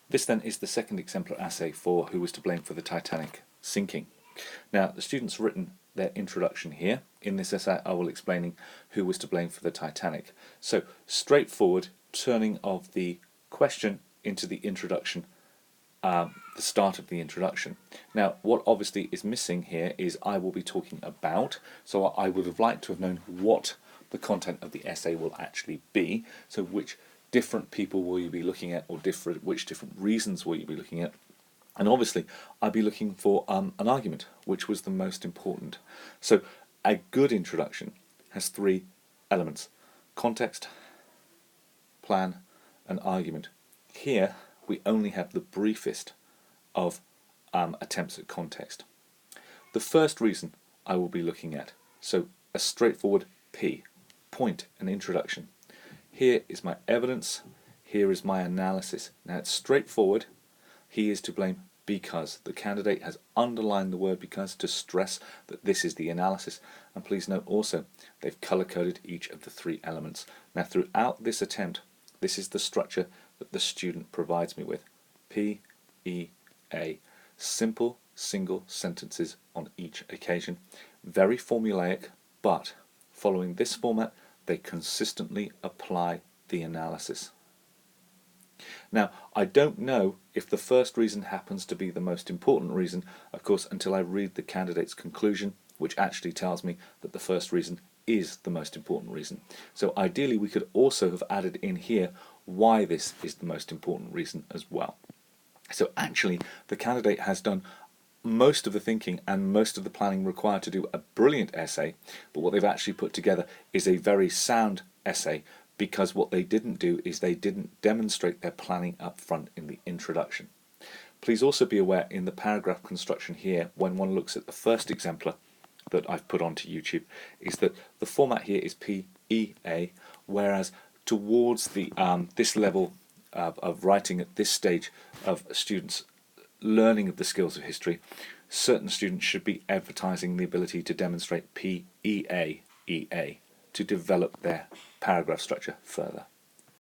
This then is the second exemplar essay for Who Was to Blame for the Titanic Sinking. Now, the students written their introduction here. In this essay I will explaining who was to blame for the Titanic. So, straightforward turning of the question into the introduction, the start of the introduction. Now, what obviously is missing here is I will be talking about, so I would have liked to have known what the content of the essay will actually be, so which different people will you be looking at, or which different reasons will you be looking at. And obviously I'd be looking for an argument, which was the most important. So a good introduction has three elements: context, plan and argument. Here we only have the briefest of attempts at context. The first reason I will be looking at, so a straightforward P, point and introduction. Here is my evidence, here is my analysis. Now it's straightforward. He is to blame because. The candidate has underlined the word because to stress that this is the analysis. And please note also, they've colour-coded each of the three elements. Now throughout this attempt, this is the structure that the student provides me with. P, E, A. Simple, single sentences on each occasion. Very formulaic, but following this format, they consistently apply the analysis. Now, I don't know if the first reason happens to be the most important reason, of course, until I read the candidate's conclusion, which actually tells me that the first reason is the most important reason. So ideally we could also have added in here why this is the most important reason as well. So actually the candidate has done most of the thinking and most of the planning required to do a brilliant essay, but what they've actually put together is a very sound essay, because what they didn't do is they didn't demonstrate their planning up front in the introduction. Please also be aware in the paragraph construction here, when one looks at the first exemplar that I've put onto YouTube, is that the format here is PEA, whereas towards the this level of writing at this stage of students learning of the skills of history, certain students should be advertising the ability to demonstrate PEA to develop their paragraph structure further.